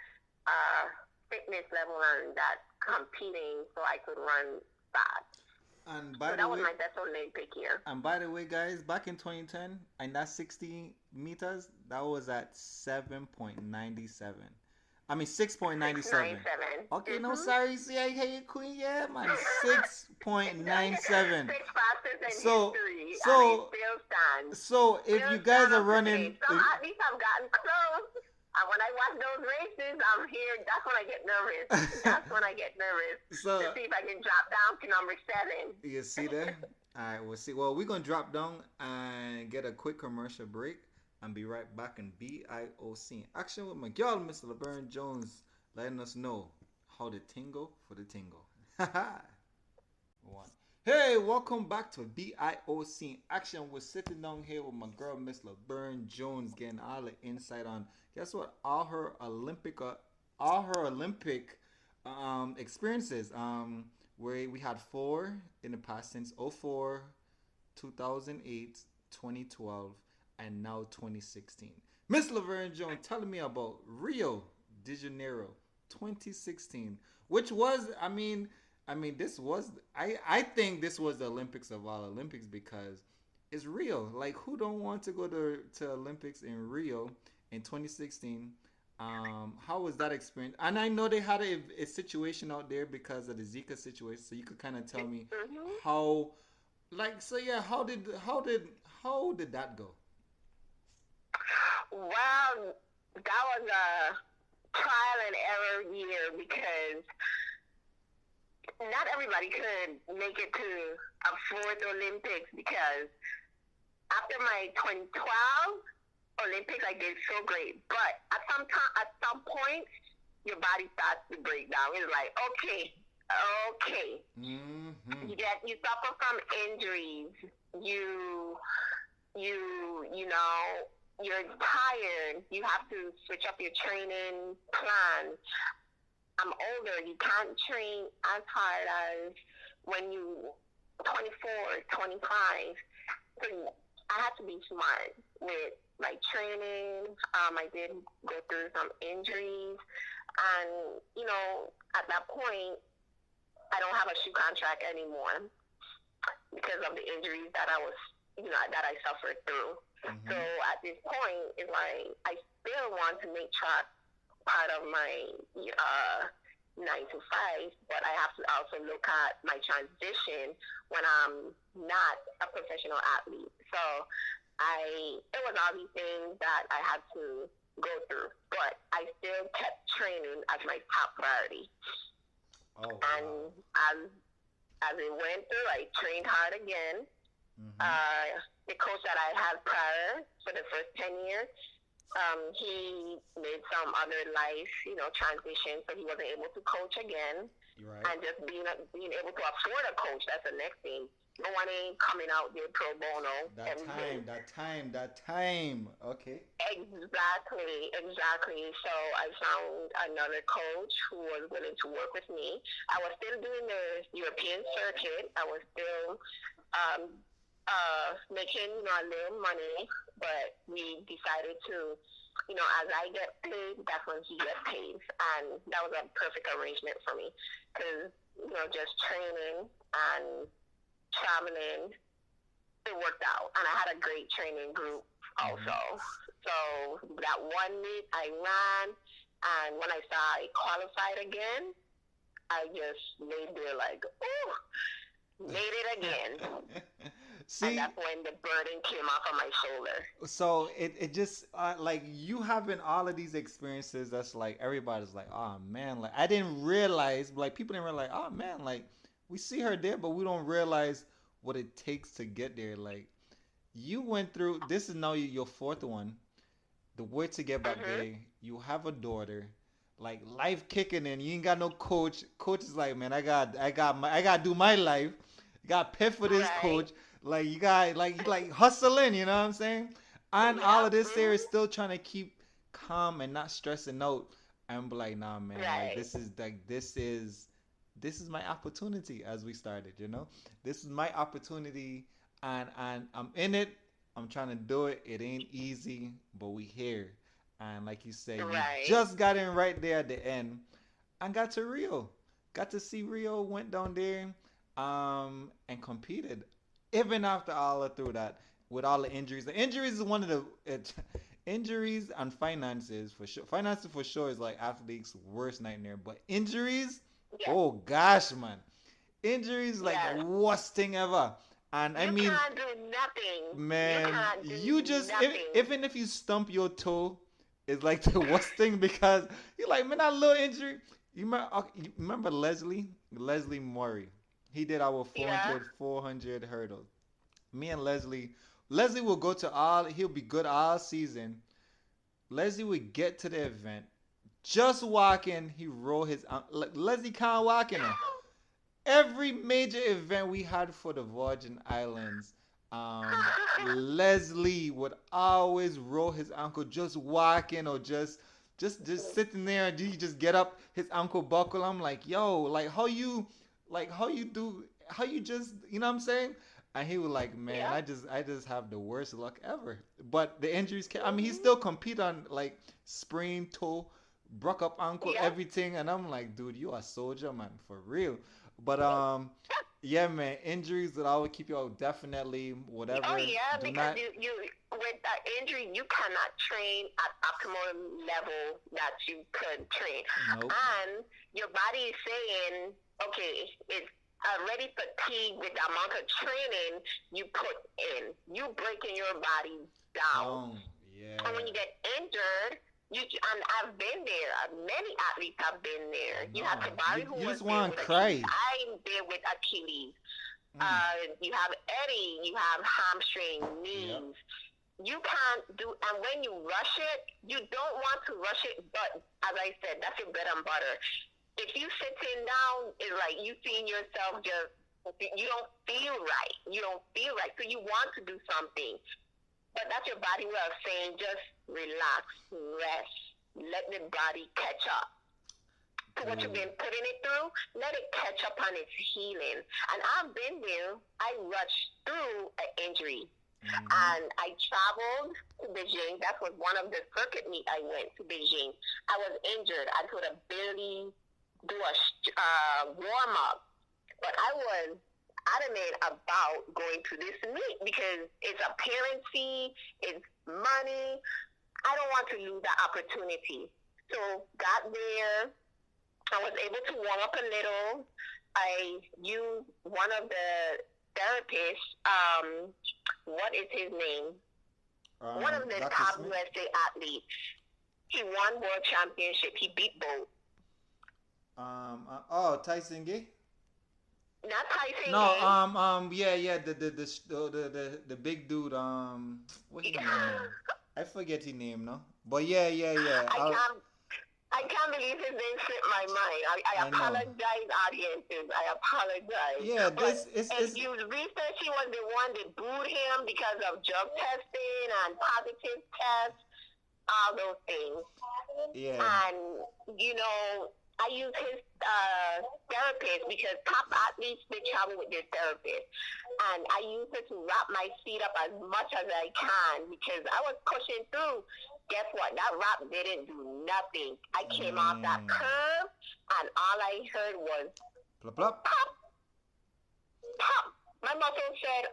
fitness level and that competing so I could run fast. And so that was my best Olympic year. And by the way, guys, back in 2010, and that 60 meters, that was at 7.97. I mean 6.97. Okay, no, sorry, see, I hear you, Queen. Yeah, man, 6.97. 6 fastest in history. So if you guys are running, at least I've gotten close. And when I watch those races, I'm here. That's when I get nervous. So, to see if I can drop down to number 7. You see that? All right, we'll see. Well, we're gonna drop down and get a quick commercial break, and be right back in VIOC action with my girl, Mr. LaVerne Jones, letting us know how to tingle for the tingle. One. Hey, welcome back to VIOC action. We're sitting down here with my girl, Miss LaVerne Jones, getting all the insight on, guess what, all her Olympic experiences. Where we had 4 in the past since 04, 2008, 2012, and now 2016. Miss LaVerne Jones telling me about Rio de Janeiro 2016, which was, I think this was the Olympics of all Olympics because it's Rio. Like, who don't want to go to Olympics in Rio in 2016? How was that experience? And I know they had a situation out there because of the Zika situation, so you could kind of tell me how, how did that go? Well, that was a trial and error year because not everybody could make it to a 4th Olympics because after my 2012 Olympics, I did so great. But at some point, your body starts to break down. It's like, okay. Mm-hmm. You suffer from injuries. You're tired. You have to switch up your training plan. I'm older. You can't train as hard as when you 24, 25. So I had to be smart with my training. I did go through some injuries. And, at that point, I don't have a shoe contract anymore because of the injuries that I was, that I suffered through. Mm-hmm. So at this point, it's like I still want to make track part of my 9 to 5, but I have to also look at my transition when I'm not a professional athlete. So it was all these things that I had to go through, but I still kept training as my top priority. Oh, wow. And as it went through, I trained hard again. Mm-hmm. The coach that I had prior for the first 10 years, he made some other life, transitions, so he wasn't able to coach again. Right. And just being able to afford a coach, that's the next thing. money coming out there pro bono That every day. time, that time, that time. Okay. Exactly, exactly. So I found another coach who was willing to work with me. I was still doing the European circuit. I was still um, making a little money, but we decided to, as I get paid, that's when he gets paid, and that was a perfect arrangement for me because just training and traveling, it worked out, and I had a great training group Mm-hmm. also. So that one meet I ran, and when I saw I qualified again, I just laid there like, oh, made it again. And See, that's when the burden came off of my shoulder. so it just like you having all of these experiences. That's like everybody's like, oh man, like I didn't realize, like people didn't realize, oh man, like we see her there, but we don't realize what it takes to get there. Like you went through. This is now your fourth one. The way to get back Mm-hmm. there. You have a daughter. Like life kicking in. You ain't got no coach. Coach is like, man, I got to do my life. You got to pay for this Right. coach. Like you got like hustling. You know what I'm saying? And all Yep. of this there is Mm-hmm. still trying to keep calm and not stressing out. I'm like, nah, man. Like Right. this is my opportunity as we started. You know, this is my opportunity, and I'm in it. I'm trying to do it. It ain't easy, but we here. And like you said, you Right. just got in right there at the end and got to Rio. Got to see Rio, went down there, and competed. Even after all of through that, with all the injuries. The injuries is one of injuries and finances for sure. Finances for sure is like athletes' worst nightmare. But injuries, Yes. oh gosh, man. Injuries like the Yes. worst thing ever. And I You mean, can't do nothing. You man, can't do you just nothing. even if you stump your toe, it's like the worst thing because you're like, man, that little injury. You remember Leslie Murray? He did our Yeah. 400 hurdles. Me and Leslie will go to all. He'll be good all season. Leslie would get to the event, just walking. He roll his. Leslie can't walk in her. Every major event we had for the Virgin Islands, Leslie would always roll his ankle just walking or just sitting there and he just get up his ankle buckle. I'm like, yo, like how you do how you just you know what I'm saying? And he was like, man, Yep. I just have the worst luck ever. But the injuries I mean he Mm-hmm. still compete on like sprained toe, broke up ankle, Yep. everything, and I'm like, dude, you a soldier, man, for real. But yeah, man, injuries that I would keep you out definitely. Oh Whatever. yeah, Do because not. you with that injury you cannot train at optimal level that you could train, Nope. and your body is saying, okay, it's already fatigued with the amount of training you put in. You breaking your body down, Oh and when yeah. you get injured. And I've been there. Many athletes have been I there. You have know. Tabari who You was just there want with to Achilles. cry. I'm there with Achilles. Mm. You have Eddie, you have hamstring, Yep. knees. You can't do, and when you rush it, you don't want to rush it, but as I said, that's your bread and butter. If you sitting down, it's like you seeing yourself just, you don't feel right. You don't feel right. So you want to do something. But that's your body way of saying just relax, rest, let the body catch up to what you've Dude. been putting it through, let it catch up on its healing. And I've been there. I rushed through an injury. Mm-hmm. And I traveled to Beijing. That was one of the circuit meet I went to Beijing. I was injured. I could have barely do a warm up. But I was adamant about going to this meet because it's appearance, it's money. I don't want to lose that opportunity. So got there, I was able to warm up a little. I used one of the therapists. What is his name? One of the Dr. top Smith. USA athletes. He won world championship. He beat both. Oh, Tyson Gay. Not Tyson No. Gay. Yeah, yeah. The big dude. What his name? I forget his name. No. But yeah, yeah, yeah. I can't. I can't believe his name slipped my mind. I I know. apologize, audiences. I apologize. Yeah, But this is if it's you research, he was the one that booed him because of drug testing and positive tests, all those things. yeah. And, you know, I use his therapist because top athletes, they travel with their therapist. And I use her to wrap my feet up as much as I can because I was pushing through. Guess what? That wrap didn't do nothing. I came off that Mm. curve, and all I heard was Plop plop. pop, pop. My muscle said,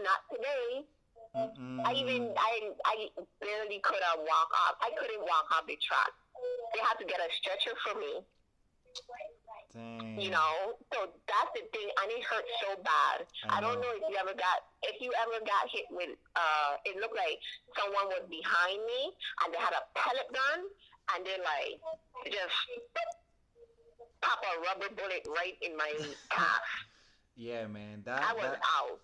not today. Mm-mm. I barely could have walked off. I couldn't walk off the track. They had to get a stretcher for me. Dang. You know, so that's the thing, and it hurt so bad. I don't know if you ever got hit with. It looked like someone was behind me, and they had a pellet gun, and they like just pop a rubber bullet right in my calf. Yeah, man. I was out.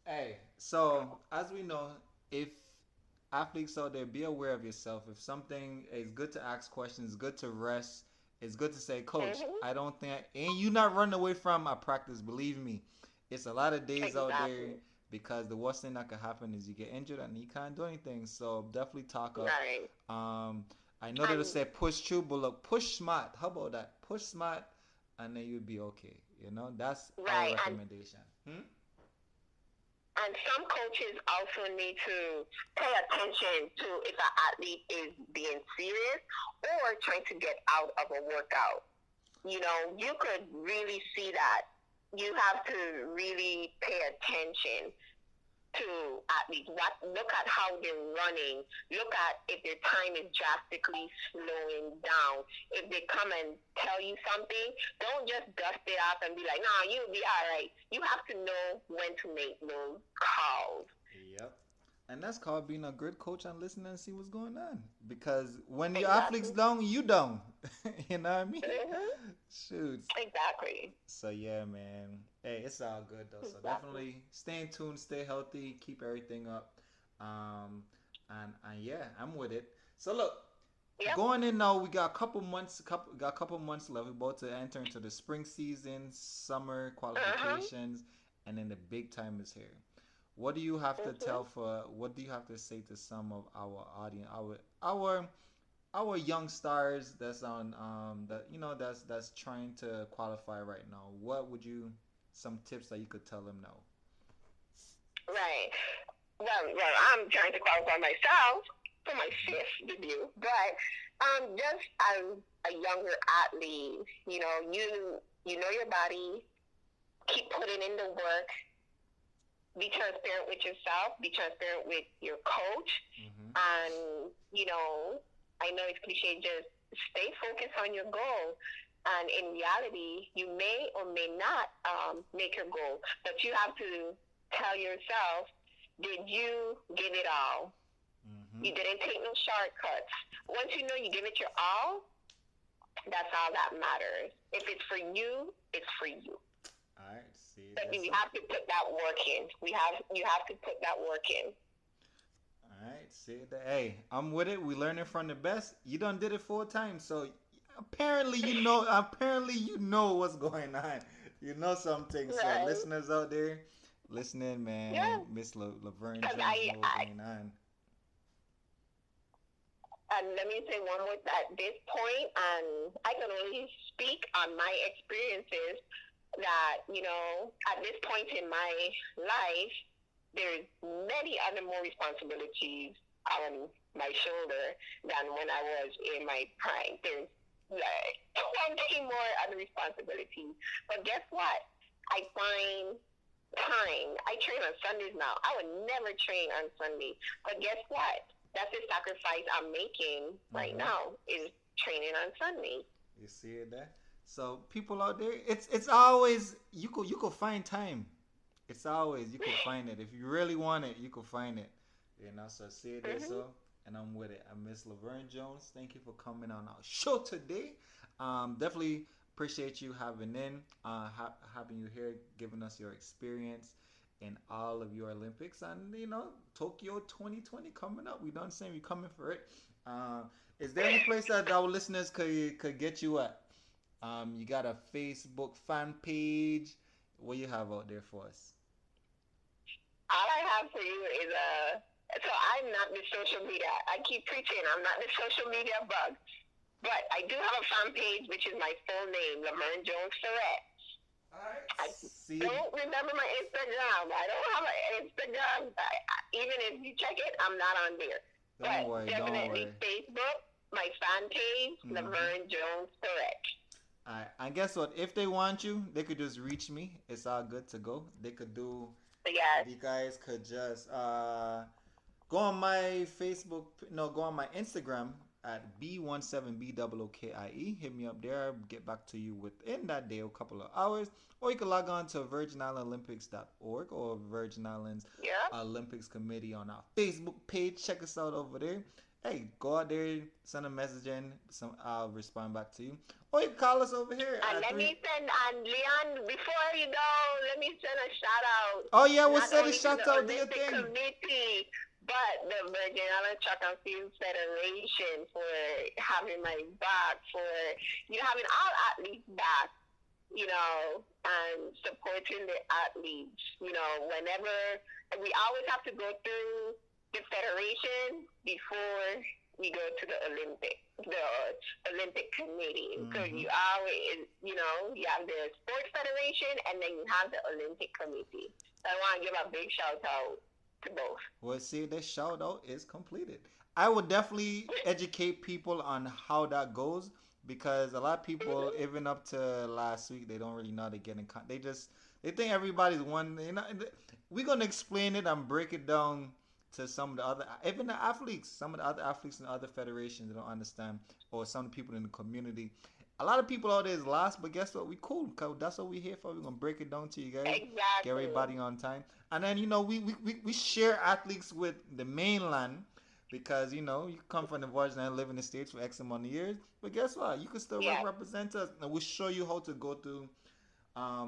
Hey, so as we know, if athletes out there, be aware of yourself. If something is good to ask questions, good to rest. It's good to say, Coach, I don't think, and you not running away from my practice. Believe me, it's a lot of days out there because the worst thing that could happen is you get injured and you can't do anything. So definitely talk up. Right. I know they'll say push through, but look, push smart. How about that? Push smart, and then you'll be okay. You know, that's our recommendation. And some coaches also need to pay attention to if an athlete is being serious or trying to get out of a workout. You know, you could really see that. You have to really pay attention to athletes. Look at how they're running. Look at if their time is drastically slowing down. If they come and tell you something, don't just dust it off and be like, "Nah, you'll be all right." You have to know when to make those calls. Yep. And that's called being a good coach and listening and see what's going on. Because when your athlete's Exactly. down, you down. You know what I mean? Mm-hmm. Shoot. Exactly. So yeah, man. Hey, it's all good though. So Exactly. definitely stay in tune, stay healthy, keep everything up. And yeah, I'm with it. So look, Yep. going in now, we got a couple months left. We're about to enter into the spring season, summer Uh-huh. qualifications, and then the big time is here. What do you have to Mm-hmm. tell for? What do you have to say to some of our audience, our young stars that's on that that's trying to qualify right now? What would you some tips that you could tell them now? Right. Well, I'm trying to qualify myself for my fifth debut, but just as a younger athlete, you know your body, keep putting in the work, be transparent with yourself, be transparent with your coach, Mm-hmm. and I know it's cliche, just stay focused on your goal. And in reality, you may or may not make your goal, but you have to tell yourself, did you give it all? Mm-hmm. You didn't take no shortcuts. Once you know you give it your all, that's all that matters. If it's for you, it's for you. All right. See, But that's you it. have to put that work in. You have to put that work in. All right. See that. Hey, I'm with it. We learning from the best. You done did it 4 times, so apparently you know. Apparently you know what's going on. You know something. So Right. listeners out there, listening, Yeah. man. Miss Laverne Because Jones know what's going on. and let me say one more at this point, and I can only speak on my experiences that, at this point in my life, there's many other more responsibilities on my shoulder than when I was in my prime. There's like 20 more other responsibilities. But guess what? I find time. I train on Sundays now. I would never train on Sunday. But guess what? That's the sacrifice I'm making right Mm-hmm. now is training on Sunday. You see it there. So people out there, it's always you could find time. It's always you could find it if you really want it. You could find it. So see it there. Mm-hmm. So and I'm with it. I Miss Laverne Jones. Thank you for coming on our show today. Definitely appreciate you having you here, giving us your experience. in all of your Olympics, and Tokyo 2020 coming up. We done saying we coming for it. Uh, is there any place that our listeners could get you at? You got a Facebook fan page. What you have out there for us? All I have for you is so I'm not the social media. I keep preaching I'm not the social media bug, but I do have a fan page, which is my full name, LaVerne Jones-Ferrett. Alright. I See, don't remember my Instagram. I don't have an Instagram. Even if you check it, I'm not on there. don't But worry, don't definitely worry. Facebook, my fan page, Mm-hmm. LaVerne Jones-Ferrett. Alright, and guess what? If they want you, they could just reach me. It's all good to go. They could do. Yes. You guys could just go on my Facebook. No, go on my Instagram at B17BOOKIE. Hit me up there. I'll get back to you within that day, a couple of hours. Or you can log on to VirginIslandOlympics.org or Virgin Islands Yeah. Olympics Committee on our Facebook page. Check us out over there. Hey, go out there, send a message in. I'll respond back to you. Or you can call us over here. And let me send, and Leon, before you go, let me send a shout out. Oh yeah, we'll Not send a only to shout the out to your Olympic thing. Committee, but the Virgin Islands Track and Field Federation for having my back, for having all athletes back, and supporting the athletes. Whenever we always have to go through the federation before we go to the Olympic Committee. Mm-hmm. So you always, you have the Sports Federation and then you have the Olympic Committee. So I want to give a big shout out to both. Well, see, this shout out is completed. I would definitely educate people on how that goes because a lot of people, even up to last week, they don't really know how to get in contact. They think everybody's one. We're gonna explain it and break it down to some of the other, even the athletes, some of the other athletes in other federations that don't understand, or some people in the community. A lot of people out there is lost, but guess what? We cool, cause that's what we're here for. We're gonna break it down to you guys, Exactly. get everybody on time, and then we share athletes with the mainland because you come from the Virgin and live in the States for X amount of years, but guess what? You can still represent us, and we'll show you how to go through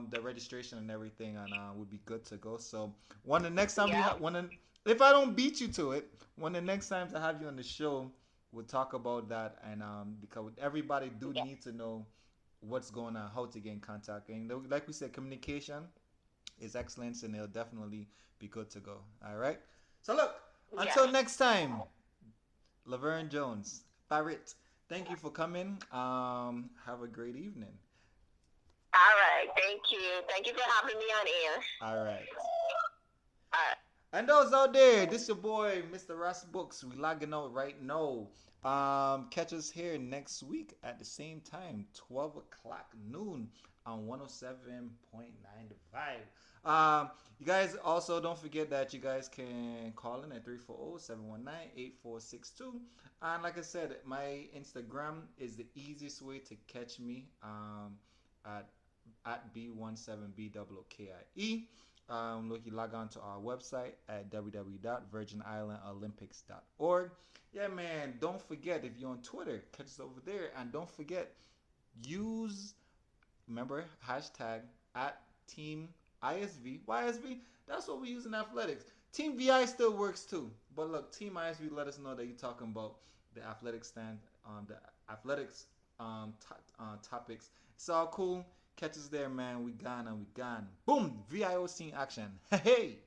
the registration and everything, and we'll be good to go. So one the next time if I don't beat you to it, one of the next times I have you on the show, we'll talk about that. And because everybody need to know what's going on, how to get in contact. And like we said, communication is excellence, and it'll definitely be good to go. All right. So look, until next time, LaVerne Jones-Ferrett, thank you for coming. Have a great evening. All right. Thank you. Thank you for having me on air. All right. All right. And those out there, this your boy, Mr. Russ Books. We logging out right now. Catch us here next week at the same time, 12 o'clock noon on 107.9 The Vibe. You guys also don't forget that you guys can call in at 340-719-8462. And like I said, my Instagram is the easiest way to catch me at B17BOOKIE. Look, you log on to our website at www.virginislandolympics.org. Yeah, man, don't forget, if you're on Twitter, catch us over there. And don't forget, remember, hashtag at Team ISV. YSV, that's what we use in athletics. Team VI still works too. But look, Team ISV, let us know that you're talking about the athletics topics. It's all cool. Catch us there, man. We gone. Boom! VIOC action. Hey!